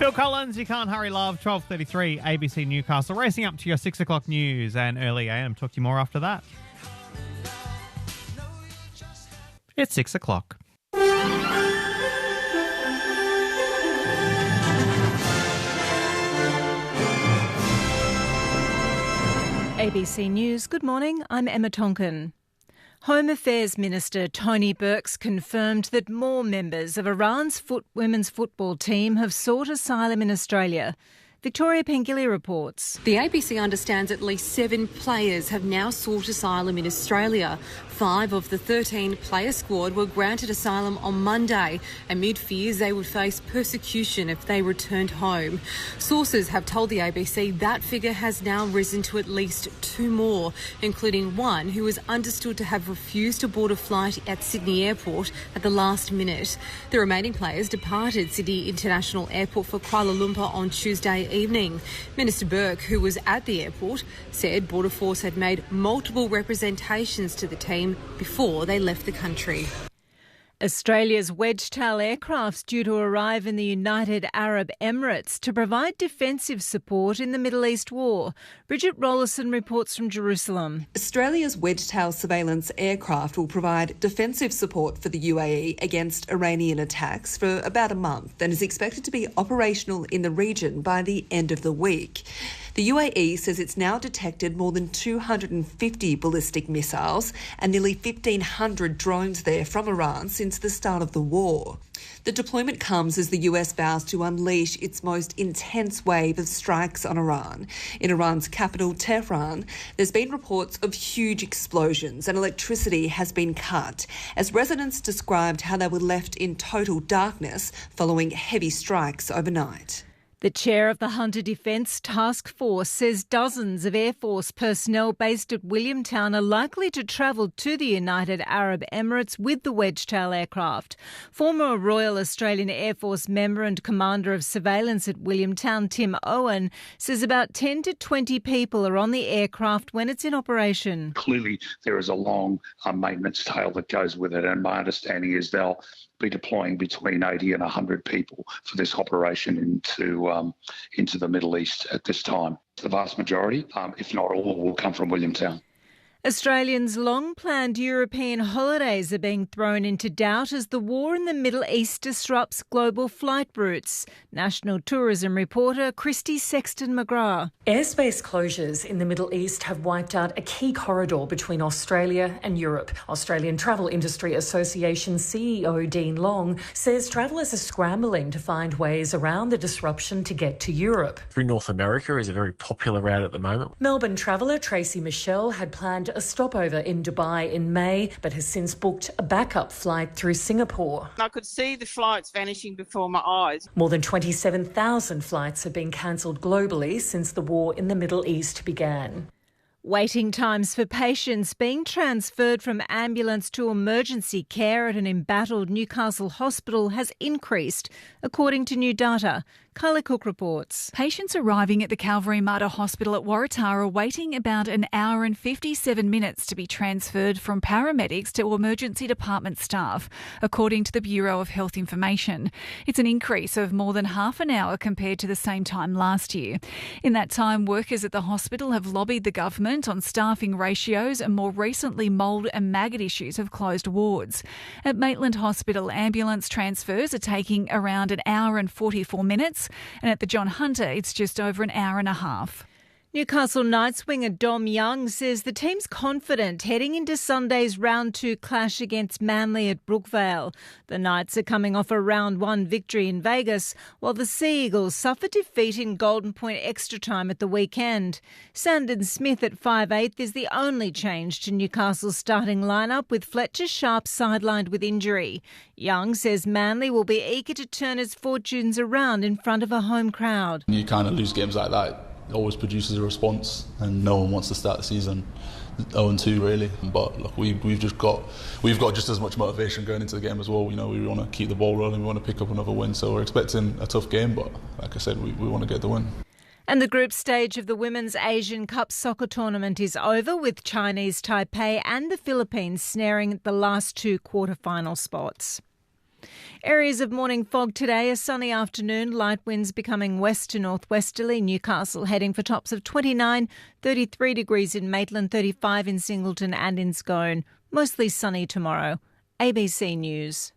Phil Collins, You Can't Hurry Love, 12:33, ABC Newcastle. Racing up to your 6 o'clock news and early AM. Talk to you more after that. It's 6 o'clock. ABC News, good morning, I'm Emma Tonkin. Home Affairs Minister Tony Burke's confirmed that more members of Iran's women's football team have sought asylum in Australia. Victoria Pengilly reports. The ABC understands at least 7 players have now sought asylum in Australia. 5 of the 13-player squad were granted asylum on Monday amid fears they would face persecution if they returned home. Sources have told the ABC that figure has now risen to at least 2 more, including one who was understood to have refused to board a flight at Sydney Airport at the last minute. The remaining players departed Sydney International Airport for Kuala Lumpur on Tuesday evening. Minister Burke, who was at the airport, said Border Force had made multiple representations to the team before they left the country. Australia's Wedgetail aircraft's due to arrive in the United Arab Emirates to provide defensive support in the Middle East war. Bridget Rollerson reports from Jerusalem. Australia's Wedgetail surveillance aircraft will provide defensive support for the UAE against Iranian attacks for about a month and is expected to be operational in the region by the end of the week. The UAE says it's now detected more than 250 ballistic missiles and nearly 1,500 drones there from Iran since the start of the war. The deployment comes as the US vows to unleash its most intense wave of strikes on Iran. In Iran's capital, Tehran, there's been reports of huge explosions and electricity has been cut, as residents described how they were left in total darkness following heavy strikes overnight. The chair of the Hunter Defence Task Force says dozens of Air Force personnel based at Williamtown are likely to travel to the United Arab Emirates with the Wedgetail aircraft. Former Royal Australian Air Force member and commander of surveillance at Williamtown, Tim Owen, says about 10 to 20 people are on the aircraft when it's in operation. Clearly, there is a long maintenance tail that goes with it, and my understanding is they'll be deploying between 80 and 100 people for this operation into the Middle East at this time. The vast majority, if not all, will come from Williamtown. Australians' long-planned European holidays are being thrown into doubt as the war in the Middle East disrupts global flight routes. National tourism reporter Christy Sexton-McGrath. Airspace closures in the Middle East have wiped out a key corridor between Australia and Europe. Australian Travel Industry Association CEO Dean Long says travellers are scrambling to find ways around the disruption to get to Europe. Through North America is a very popular route at the moment. Melbourne traveller Tracy Michelle had planned a stopover in Dubai in May, but has since booked a backup flight through Singapore. I could see the flights vanishing before my eyes. More than 27,000 flights have been cancelled globally since the war in the Middle East began. Waiting times for patients being transferred from ambulance to emergency care at an embattled Newcastle hospital has increased, according to new data. Kyla Cook reports. Patients arriving at the Calvary Mater Hospital at Waratah are waiting about an hour and 57 minutes to be transferred from paramedics to emergency department staff, according to the Bureau of Health Information. It's an increase of more than half an hour compared to the same time last year. In that time, workers at the hospital have lobbied the government on staffing ratios, and more recently mould and maggot issues have closed wards. At Maitland Hospital, ambulance transfers are taking around an hour and 44 minutes, and at the John Hunter it's just over an hour and a half. Newcastle Knights winger Dom Young says the team's confident heading into Sunday's round 2 clash against Manly at Brookvale. The Knights are coming off a round 1 victory in Vegas, while the Sea Eagles suffered defeat in Golden Point extra time at the weekend. Sandon Smith at 5'8" is the only change to Newcastle's starting lineup, with Fletcher Sharp sidelined with injury. Young says Manly will be eager to turn its fortunes around in front of a home crowd. You kind of lose games like that. It always produces a response, and no one wants to start the season 0-2 really. But look, we've got just as much motivation going into the game as well. You know, we want to keep the ball rolling, we want to pick up another win. So we're expecting a tough game, but like I said, we want to get the win. And the group stage of the Women's Asian Cup soccer tournament is over, with Chinese Taipei and the Philippines snaring the last 2 quarter-final spots. Areas of morning fog today, a sunny afternoon, light winds becoming west to northwesterly. Newcastle heading for tops of 29, 33 degrees in Maitland, 35 in Singleton and in Scone. Mostly sunny tomorrow. ABC News.